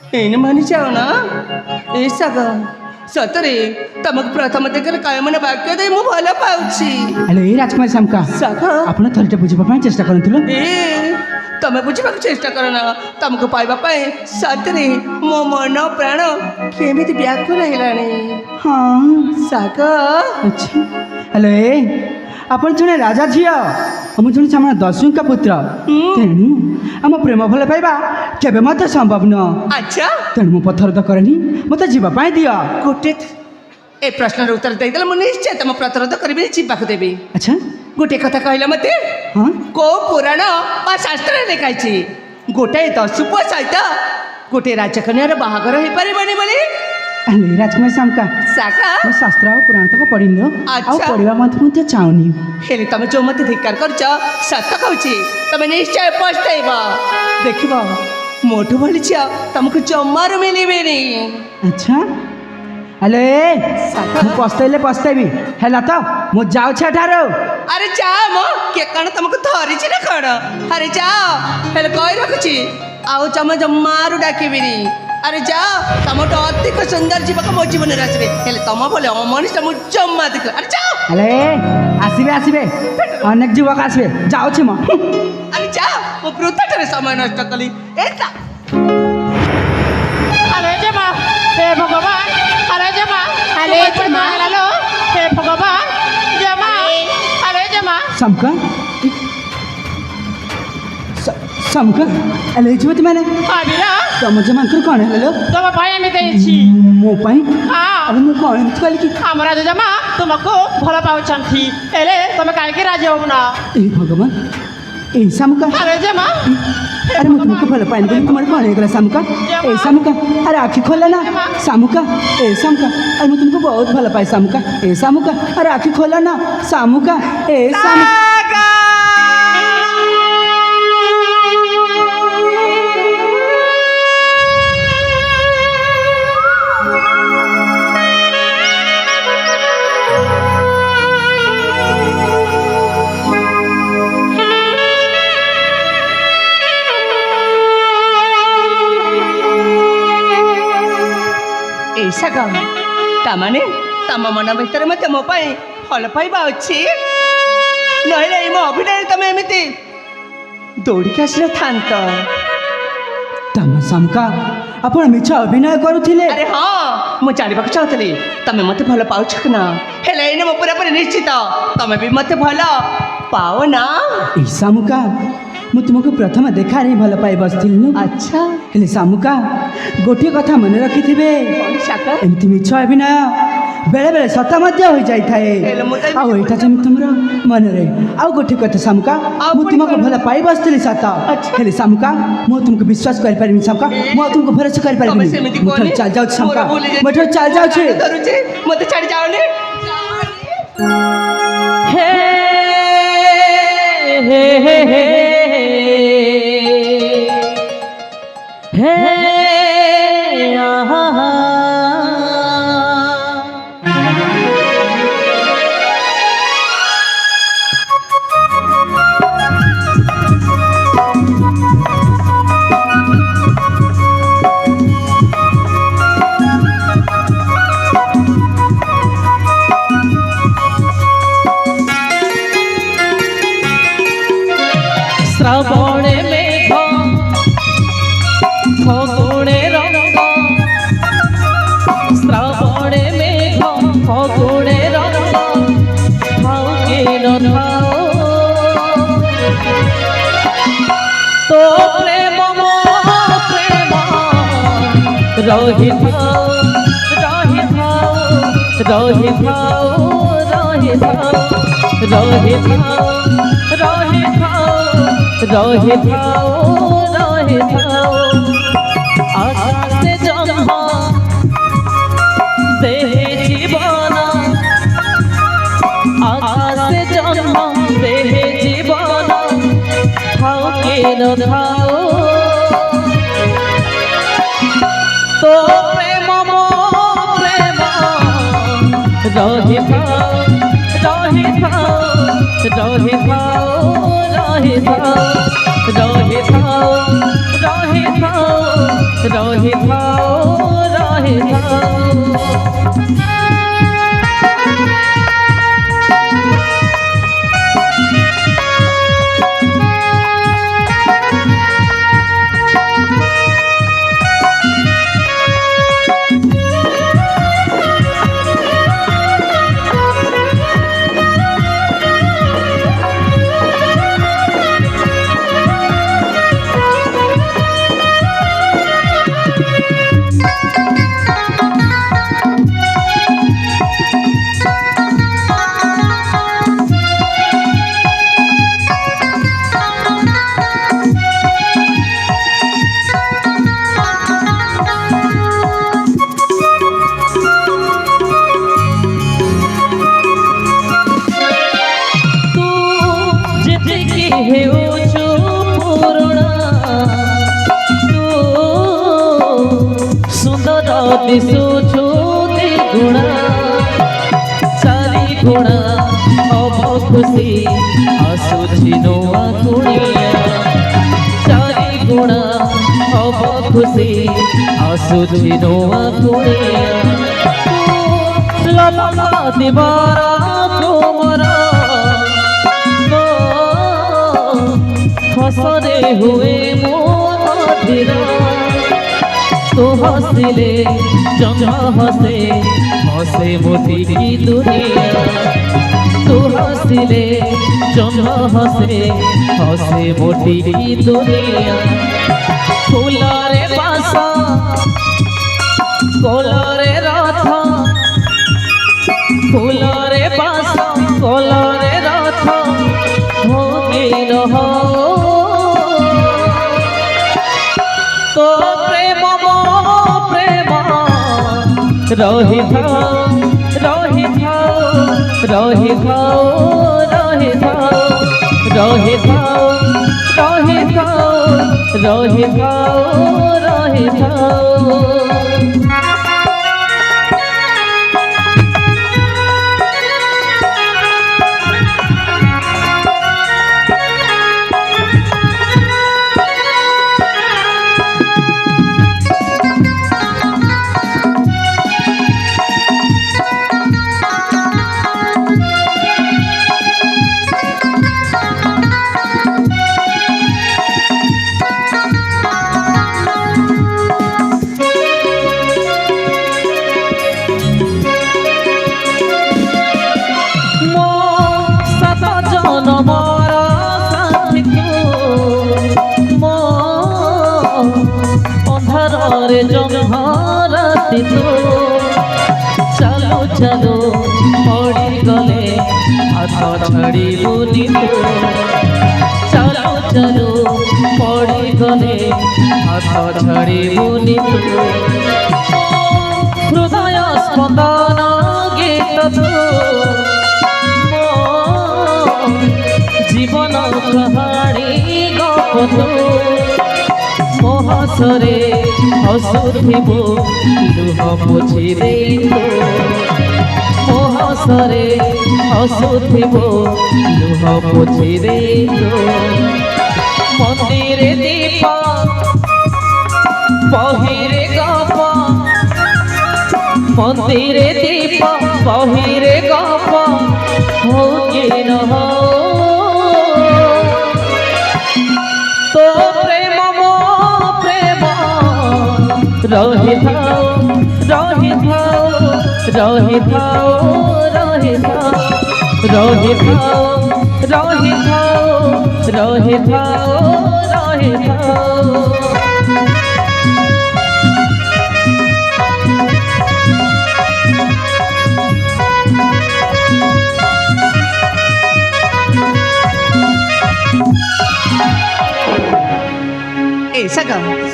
ଏଇନେ ମାନି ଯାଅ ନା ଏ ଶାଗ ସତରେ ତମକୁ ପ୍ରଥମ ଦେଖରେ କାୟମନ ବାକ୍ୟ ଦେଇ ମୁଁ ଭଲ ପାଉଛି। ହେଲେ ଏଇ ରାଜକୁମାରୀ ଶାମୁକା ଶାଗ ଆପଣ ଥରଟେ ବୁଝିବା ପାଇଁ ଚେଷ୍ଟା କରନ୍ତୁ। ଏ ତମେ ବୁଝିବାକୁ ଚେଷ୍ଟା କର ନା ତମକୁ ପାଇବା ପାଇଁ ସତରେ ମୋ ମନ ପ୍ରାଣ କେମିତି ବ୍ୟାକୁଳ ହେଲାଣି। ହଁ ଶାଗ ଆଚ୍ଛା ହେଲେ ଆପଣ ଜଣେ ରାଜା ଝିଅ ମୁଁ ଜଣେ ସାମନା ଦସ୍ୟୁଙ୍କ ପୁତ୍ର ତେଣୁ ଆମ ପ୍ରେମ ଭଲ ପାଇବା କେବେ ମଧ୍ୟ ସମ୍ଭବ ନୁହଁ। ଆଚ୍ଛା ତେଣୁ ମୁଁ ପଥରଦ କରେନି ମୋତେ ଯିବା ପାଇଁ ଦିଅ। ଗୋଟେ ଏ ପ୍ରଶ୍ନର ଉତ୍ତର ଦେଇଦେଲେ ମୁଁ ନିଶ୍ଚୟ ତମ ପ୍ରତିରୋଧ କରିବି ଯିବାକୁ ଦେବି। ଆଚ୍ଛା ଗୋଟେ କଥା କହିଲ ମତେ ହଁ କୋଉ ପୁରାଣ ବା ଶାସ୍ତ୍ରରେ ଲେଖା ହେଇଛି ଗୋଟାଏ ଦସ୍ୟୁପୁଅ ସହିତ ଗୋଟେ ରାଜକନ୍ୟାର ବାହାଘର ହେଇପାରିବନି ବୋଲି? ହେଲେ ରାଜକୁମାରୀ ଶାମୁକା ଶାଗ ମୁଁ ଶାସ୍ତ୍ର ଆଉ ପୁରାଣ ତକ ପଢ଼ିନି ଆଉ ଆଚ୍ଛା। ପଢ଼ିବା ମଧ୍ୟ ଚାହୁଁନି। ହେଲେ ତମେ ଯୋଉ ମତେ ଧିକ୍କାର କରୁଛ ସତ କହୁଛି ତମେ ନିଶ୍ଚୟ ପସ୍ତେଇବ। ଦେଖିବ ମୋଠୁ ଭଳି ଝିଅ ତମକୁ ଜମାରୁ ମିଳିବେନି। ଆଚ୍ଛା ହେଲେ ମୁଁ ପସ୍ତେଇଲେ ପସ୍ତେଇବି ହେଲା ତ ମୁଁ ଯାଉଛି ଏଠାରୁ। ଆରେ ଯାଅ ମ କିଏ କଣ ତମକୁ ଧରିଛି ନା କଣ? ଆରେ ଯାଅ ହେଲେ କହି ରଖୁଛି ଆଉ ତମେ ଜମାରୁ ଡାକିବିନି। ଆରେ ଯାଅ ତମଠୁ ଅଧିକ ସୁନ୍ଦର ଯୁବକ ମୋ ଜୀବନରେ ଆସିବେ ହେଲେ ତମ ଭଳି ଅମଣିଷ ମୁଁ ଜମା ଦେଖିଲା। ଆରେ ଯାଅ ହେଲେ ଆସିବେ ଆସିବେ ଅନେକ ଯୁବକ ଆସିବେ ଯାଉଛି ମୁଁ। ଆରେ ଯାଅ ମୁଁ ବୃଥାଠାରେ ସମୟ ନଷ୍ଟ କଲି। ଏଟା আরে যে মা হে ভগবান আরে যে মা আরে যে মা হ্যালো হে ভগবান যে মা আরে যে মা ଶାମୁକା ଶାମୁକା ହେଲେ ହେଇଯିବ ତୁମେ আবিরা ତମ ଜମାଙ୍କର କ'ଣ ହେଲେ তোমার ভাই আমি দেইছি ମୋ ପାଇଁ হ্যাঁ ଆରେ ମୁଁ କ'ଣ ଏମିତି କଲି କି? আমার জেজেমা তোমাকে ভালো পাউছন্তি এলে তুমি কাইকে রাজি হব না ଏ ଭଗବାନ ଏ ଶାମୁକା আরে যে মা ଆରେ ମୁଁ ତୁମକୁ ଭଲ ପାଇନି ବୋଲି ତୁମର କ'ଣ ହେଇଗଲା ଶାମୁକା? ଏ ଶାମୁକା ଆରେ ଆଖି ଖୋଲା ନା ଶାମୁକା ଏ ଶାମୁକା ଆରେ ମୁଁ ତୁମକୁ ବହୁତ ଭଲ ପାଏ ଶାମୁକା ଏ ଶାମୁକା ଆରେ ଆଖି ଖୋଲା ନା ଶାମୁକା ଏ ଶାମୁକା। এই ଶାଗ ତାମାନେ ତମ ମନ ଭିତରେ ମୋତେ ମୋ ପାଇଁ ଭଲ ପାଇବା ଅଛି ନହେଲେ ଏଇ ମୋ ଅଭିନୟରେ ତମେ ଏମିତି ଦୌଡ଼ିକି ଆସିନଥାନ୍ତ। ତମ ଶାମୁକା ଆପଣ ମିଛ ଅଭିନୟ କରୁଥିଲେ। ଆରେ ହଁ ମୁଁ ଜାଣିବାକୁ ଚାହୁଁଥିଲି ତମେ ମୋତେ ଭଲ ପାଉଛ କି ନା ହେଲେ ଏଇନେ ମୁଁ ପୁରାପୁରି ନିଶ୍ଚିତ ତମେ ବି ମୋତେ ଭଲ ପାଅ ନା। ଏ ଶାମୁକା ମୁଁ ତୁମକୁ ପ୍ରଥମ ଦେଖାରେ ଭଲ ପାଇ ବସିଥିଲି। ଆଚ୍ଛା ହେଲେ ଶାମୁକା ଗୋଟିଏ କଥା ମନେ ରଖିଥିବେ ଶାଗ ଏମିତି ମିଛ ଅଭିନୟ ବେଳେବେଳେ ସତ ମଧ୍ୟ ହୋଇଯାଇଥାଏ। ହେଲେ ମୁଁ ତ- ଆଉ ଏଇଟା ଯେମିତି ତୁମର ମନରେ ଆଉ ଗୋଟିଏ କଥା ଶାମୁକା ଆଉ ମୁଁ ପୁଣି ତୁମକୁ କ'ଣ? ଭଲ ପାଇ ବସିଥିଲି ସତ ଆଚ୍ଛା। ହେଲେ ଶାମୁକା ମୁଁ ତୁମକୁ ବିଶ୍ୱାସ କରିପାରିବିନି ଶାମୁକା ମୁଁ ଆଉ ତୁମକୁ ଭରସା ତମେ କରିପାରିବିନି। ସେମିତି ମୁଁ ଥରେ ଚାଲି ଯାଉଛି ଶାମୁକା ମୁଁ ଥରେ ଚାଲି ଯାଉଛି। ଧରୁଛି ମୋତେ ଛାଡ଼ି ଯାଉନି। হে হে হে হে হে আহা শ্রাবণে মেঘ ফগুণে রঙ্গ শ্রাবণে মেঘ ফগুণে রঙ্গ থাও কে নথাও তো প্রেম প্রেম রহিথাও রহিথাও রহিথাও রহিথাও রহিথাও রহিথাও রহিথাও রহিথাও আকাশে জন্ম দেহে জীবন আকাশে জন্ম দেহে জীবন থাও কে নথাও তো প্রেম প্রেম রহিথাও রহিথাও রহিথাও রহিথাও রহিথাও রহিথাও ରହିଥାଉ ହେଉଛୁ ପୁରୁଣା ତୁ ସୁନ୍ଦର ଦିଶୁଛୁ ଦ୍ୱିଗୁଣା ଚାରି ଗୁଣା ହବ ଖୁସି ଆସୁଛି ନୂଆ କୁଣିଆ ଚାରି ଗୁଣା ହବ ଖୁସି ଆସୁଛି ନୂଆ କୁଣିଆ ତୁ ଲଲା ଦିବାର ତୁମର हसरे हुए मोर तो हंसले जमा हंसे हंसे मोती की दुनिया तो हंसले जमा हंसे हंसे मोती की दुनिया फूलारे बासा कोलारे राथा फूलारे बासा कोलारे राथा होगी न हो तो प्रेम मो प्रेम रहिथाओ रहिथाओ रहिथाओ रहिथाओ रहिथाओ रहिथाओ रहिथाओ रहिथाओ रे जमहाराती तो चलो चलो पड़ी गले हाथ छड़ी बुनी तो चलो चलो पड़ी गले हाथ छड़ी बुनी तो हृदय स्पंदन गीत तो जीवन कहानी गप तो हसरे हसुथिबो लुह पोछि देइतो हसरे हसुथिबो लुह पोछि देइतो मंदिरे दीप बहिरे गप मंदिरे दीप बहिरे गप हो कि न हो तो प्रेम रहिथाओ रहिथाओ रहिथाओ रहिथाओ रहिथाओ रहिथाओ रहिथाओ रहिथाओ ए सगम